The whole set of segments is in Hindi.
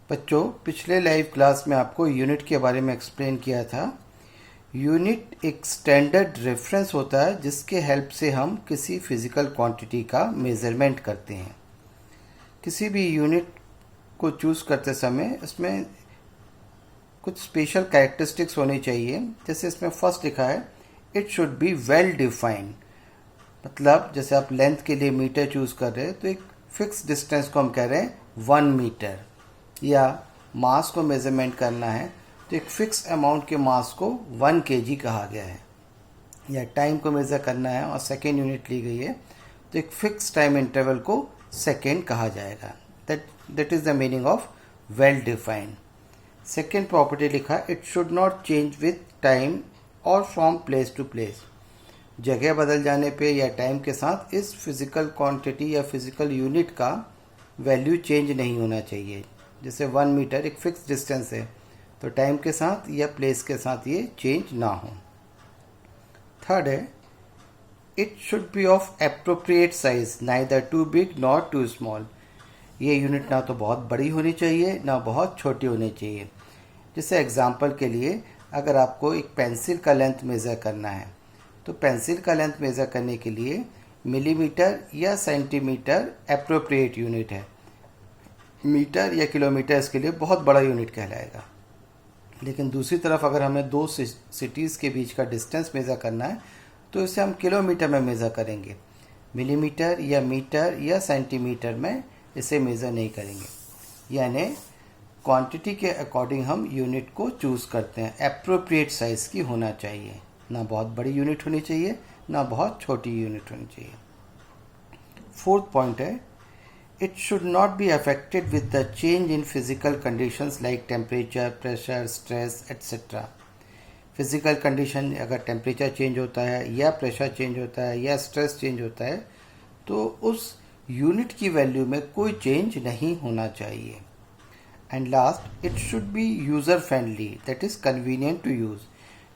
बच्चों, पिछले लाइव क्लास में आपको यूनिट के बारे में एक्सप्लेन किया था। यूनिट एक स्टैंडर्ड रेफरेंस होता है जिसके हेल्प से हम किसी फिजिकल क्वांटिटी का मेजरमेंट करते हैं। किसी भी यूनिट को चूज़ करते समय इसमें कुछ स्पेशल कैरेक्टरिस्टिक्स होनी चाहिए। जैसे इसमें फर्स्ट लिखा है, it should be well defined. मतलब जैसे आप लेंथ के लिए मीटर चूज़ कर रहे हैं तो एक फिक्स डिस्टेंस को हम कह रहे हैं 1 मीटर, या मास को मेजरमेंट करना है तो एक फिक्स अमाउंट के मास को 1 केजी कहा गया है। या टाइम को मेज़र करना है और सेकेंड यूनिट ली गई है तो एक फिक्स टाइम इंटरवल को सेकेंड कहा जाएगा। That is the meaning of well defined. Second property लिखा, it should not change with time और फ्रॉम प्लेस टू प्लेस। जगह बदल जाने पे या टाइम के साथ इस फिज़िकल क्वांटिटी या फिज़िकल यूनिट का वैल्यू चेंज नहीं होना चाहिए। जैसे 1 मीटर एक फिक्स डिस्टेंस है तो टाइम के साथ या प्लेस के साथ ये चेंज ना हो। थर्ड है, it should be of appropriate size, neither too big not too small. ये यूनिट ना तो बहुत बड़ी होनी चाहिए ना बहुत छोटी होनी चाहिए। जैसे एग्जांपल के लिए अगर आपको एक पेंसिल का लेंथ मेज़र करना है तो पेंसिल का लेंथ मेज़र करने के लिए मिलीमीटर या सेंटीमीटर एप्रोप्रिएट यूनिट है। मीटर या किलोमीटर इसके लिए बहुत बड़ा यूनिट कहलाएगा। लेकिन दूसरी तरफ अगर हमें दो सिटीज़ के बीच का डिस्टेंस मेज़र करना है तो इसे हम किलोमीटर में मेज़र करेंगे। मिलीमीटर या मीटर या सेंटीमीटर में इसे मेज़र नहीं करेंगे। यानी क्वांटिटी के अकॉर्डिंग हम यूनिट को चूज़ करते हैं। एप्रोप्रिएट साइज़ की होना चाहिए, ना बहुत बड़ी यूनिट होनी चाहिए ना बहुत छोटी यूनिट होनी चाहिए। फोर्थ पॉइंट है, it should not be affected with the change in physical conditions like temperature, pressure, stress, etc. Physical condition अगर टेम्परेचर चेंज होता है या प्रेशर चेंज होता है या स्ट्रेस चेंज होता है तो उस यूनिट की वैल्यू में कोई चेंज नहीं होना चाहिए। And last, it should be user friendly, that is convenient to use.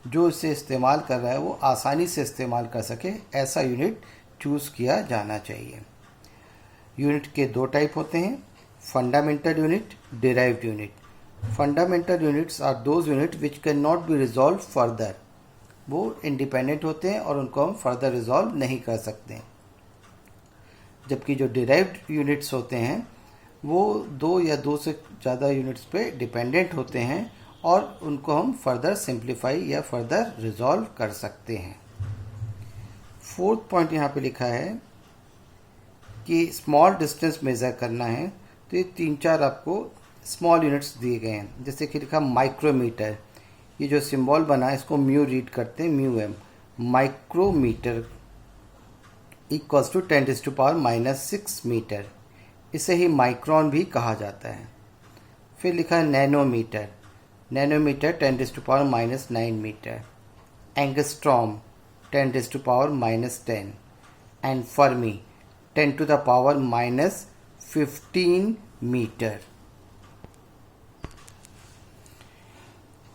जो इसे इस्तेमाल कर रहा है वो आसानी से इस्तेमाल कर सके, ऐसा यूनिट चूज़ किया जाना चाहिए। यूनिट के दो टाइप होते हैं, fundamental unit, derived unit. Fundamental units are those unit which can not be resolve further. वो इंडिपेंडेंट होते हैं और उनको हम फर्दर रिजॉल्व नहीं कर सकते। जबकि जो डिराइव्ड यूनिट्स होते हैं वो दो या दो से ज़्यादा यूनिट्स पे डिपेंडेंट होते हैं और उनको हम फर्दर सिंप्लीफाई या फर्दर रिजॉल्व कर सकते हैं। फोर्थ पॉइंट यहाँ पे लिखा है कि स्मॉल डिस्टेंस मेज़र करना है तो ये 3-4 आपको स्मॉल यूनिट्स दिए गए हैं। जैसे कि लिखा माइक्रोमीटर, ये जो सिंबल बना है इसको म्यू रीड करते हैं, mu m. Micrometre equals to 10⁻⁻6 metre, इसे ही माइक्रोन भी कहा जाता है। फिर लिखा है nanometre, nanometre 10⁻⁻9 metre. Angstrom 10⁻⁻10 and fermi 10⁻⁻15 metre.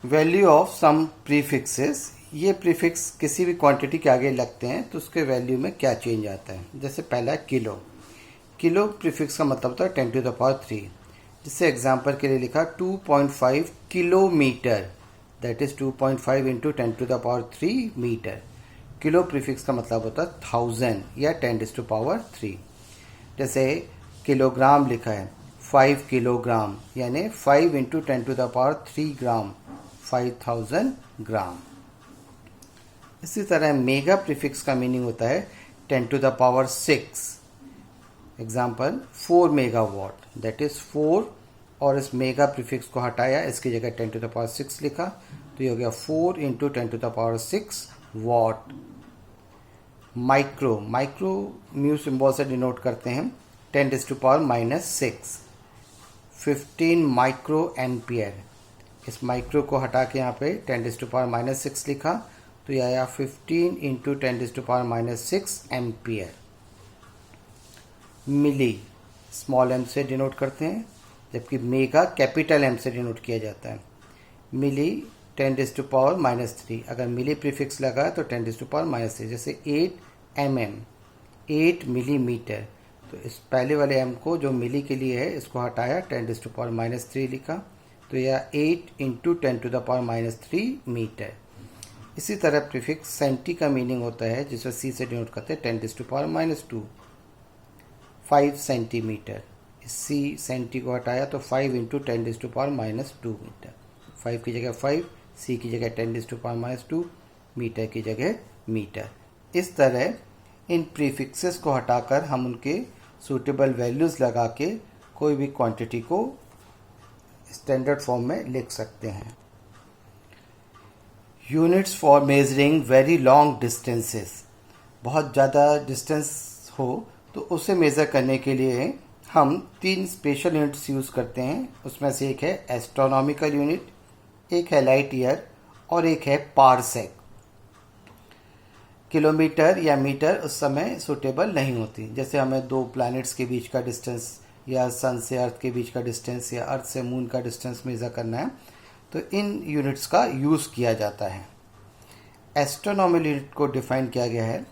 Value of some prefixes, ये प्रीफिक्स किसी भी क्वांटिटी के आगे लगते हैं तो उसके वैल्यू में क्या चेंज आता है। जैसे पहला किलो, किलो प्रीफिक्स का मतलब होता है 10⁻3। जिससे एग्जांपल के लिए लिखा 2.5 kilometre, that is 2.5 into 10⁻3 metre. Kilo prefix का मतलब होता है 1000 या 10⁻3। जैसे किलोग्राम लिखा है 5 किलोग्राम, यानी 5 इंटू 10⁻3 ग्राम, 5000 ग्राम। इसी तरह मेगा प्रीफिक्स का मीनिंग होता है 10⁻6। एग्जाम्पल 4 मेगावाट, दैट इज 4, और इस मेगा प्रीफिक्स को हटाया, इसकी जगह 10⁻6 लिखा तो ये हो गया 4 into 10⁻6 what. Micro, micro mu symbol से डिनोट करते हैं 10⁻⁻6, 15 माइक्रो एम्पियर। इस माइक्रो को हटा के यहाँ पे 10⁻⁻6 लिखा तो ये आया 15 इंटू 10⁻⁻6 एम्पियर। मिली स्मॉल एम से डिनोट करते हैं, जबकि मेगा कैपिटल एम से डिनोट किया जाता है। मिली 10⁻⁻3, अगर मिली प्रीफिक्स लगा तो 10⁻⁻3। जैसे 8 mm, 8 मिलीमीटर, तो इस पहले वाले m को जो मिली के लिए है इसको हटाया, 10⁻³ लिखा, तो यह 8 इंटू 10⁻³ मीटर। इसी तरह प्रीफिक्स सेंटी का मीनिंग होता है जिसे c से डिनोट करते हैं 10⁻², 5 सेंटीमीटर। इस c सेंटी को हटाया तो 5 इंटू 10⁻² मीटर, 5 की जगह 5, c की जगह 10⁻², मीटर की जगह मीटर। इस तरह इन प्रीफिक्सेस को हटाकर हम उनके सूटेबल वैल्यूज़ लगा के कोई भी क्वांटिटी को स्टैंडर्ड फॉर्म में लिख सकते हैं। Units for measuring very long distances, बहुत ज़्यादा डिस्टेंस हो तो उसे मेज़र करने के लिए हम 3 स्पेशल यूनिट्स यूज़ करते हैं। उसमें से एक है एस्ट्रोनॉमिकल यूनिट, एक है लाइट ईयर और एक है पारसेक। किलोमीटर या मीटर उस समय सूटेबल नहीं होती। जैसे हमें 2 प्लैनेट्स के बीच का डिस्टेंस या सन से अर्थ के बीच का डिस्टेंस या अर्थ से मून का डिस्टेंस मेज़र करना है तो इन यूनिट्स का यूज़ किया जाता है। एस्ट्रोनॉमिकल यूनिट को डिफाइन किया गया है,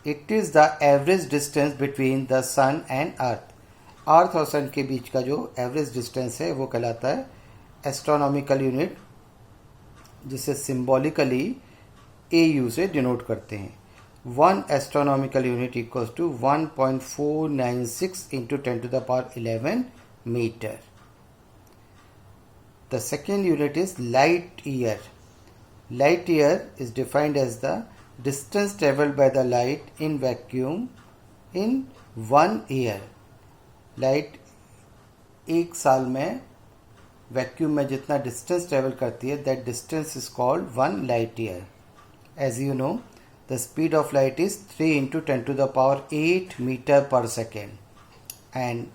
it is the average distance between the sun and earth. Earth और सन के बीच का जो एवरेज डिस्टेंस है वो कहलाता है एस्ट्रोनॉमिकल यूनिट, जिसे सिंबॉलिकली AU से डिनोट करते हैं। 1 astronomical unit equals to 1.496 into 10⁻11 metre. The second unit is light year. Light year is defined as the distance traveled by the light in vacuum in 1 year. Light एक साल में वैक्यूम में जितना डिस्टेंस ट्रेवल करती है, that distance is called 1 light year. As you know, the speed of light is 3 into 10⁸ meter per second, and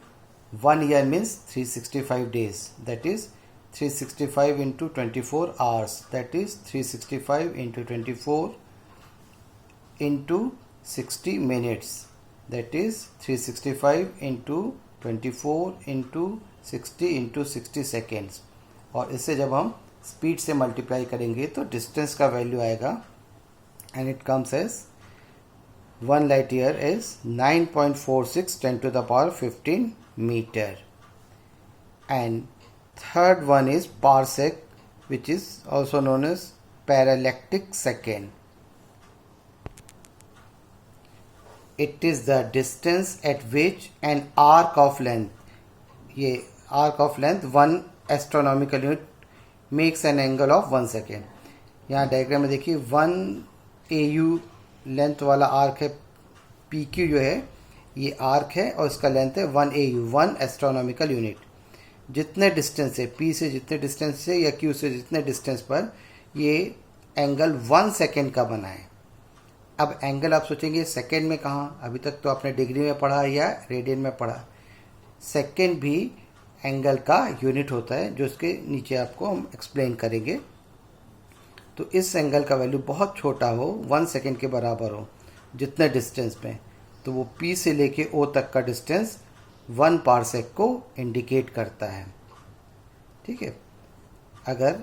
1 year means 365 days. That is 365 into 24 hours. That is 365 into 24 into 60 minutes. That is 365 into 24 into 60 into 60 seconds. और इसे जब हम स्पीड से मल्टीप्लाई करेंगे तो डिस्टेंस का वैल्यू आएगा, and it comes as 1 light year is 9.46 10⁻15 meter. And third one is parsec, which is also known as parallactic second. It is the distance at which an arc of length, ये arc of length 1 astronomical unit makes an angle of 1 second. यहाँ डायग्राम में देखिए 1 AU लेंथ वाला आर्क है, PQ जो है ये आर्क है और इसका लेंथ है 1 AU, 1 एस्ट्रोनॉमिकल यूनिट। जितने डिस्टेंस है, P से जितने डिस्टेंस से या Q से जितने डिस्टेंस पर ये एंगल 1 सेकेंड का बना है। अब एंगल आप सोचेंगे सेकेंड में कहाँ, अभी तक तो आपने डिग्री में पढ़ा या रेडियन में पढ़ा। सेकेंड भी एंगल का यूनिट होता है जो इसके नीचे आपको हम एक्सप्लेन करेंगे। तो इस एंगल का वैल्यू बहुत छोटा हो, 1 सेकेंड के बराबर हो जितने डिस्टेंस में, तो वो P से लेके O तक का डिस्टेंस 1 पारसेक को इंडिकेट करता है। ठीक है, अगर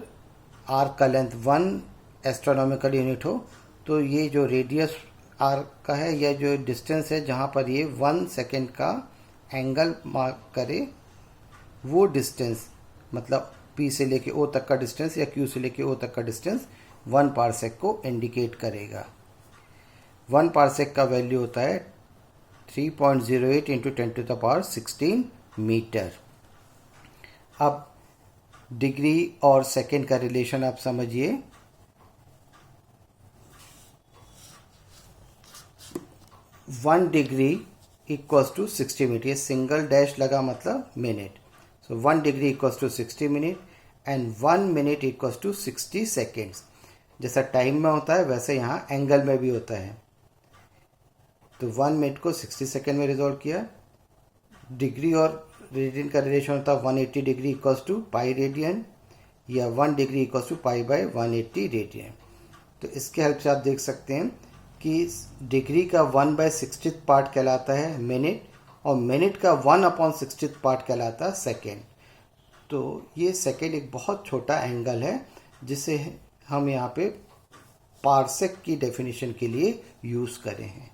आर्क का लेंथ 1 एस्ट्रोनॉमिकल यूनिट हो तो ये जो रेडियस आर्क का है या जो डिस्टेंस है जहाँ पर ये 1 सेकेंड का एंगल मार्क करे, वो डिस्टेंस मतलब P से लेके O तक का डिस्टेंस या Q से लेके O तक का डिस्टेंस 1 पारसेक को इंडिकेट करेगा। 1 पारसेक का वैल्यू होता है 3.08 इंटू 10⁻16 मीटर। अब डिग्री और सेकेंड का रिलेशन आप समझिए। 1 डिग्री इक्वल्स टू 60 मिनट, ये सिंगल डैश लगा मतलब minute. So 1 degree equals to 60 minute and 1 minute equals to 60 seconds. जैसा टाइम में होता है वैसे यहाँ एंगल में भी होता है। तो 1 मिनट को 60 सेकेंड में रिजॉल्व किया। डिग्री और रेडियन का रिलेशन होता है 180 degree equals to pi radian या 1 degree equals to pi by 180 radian. तो इसके हेल्प से आप देख सकते हैं कि डिग्री का 1/60 पार्ट कहलाता है मिनट और मिनट का 1/60 पार्ट कहलाता है सेकेंड। तो ये सेकेंड एक बहुत छोटा एंगल है जिसे हम यहाँ पे पारसेक की डेफिनेशन के लिए यूज़ करें हैं।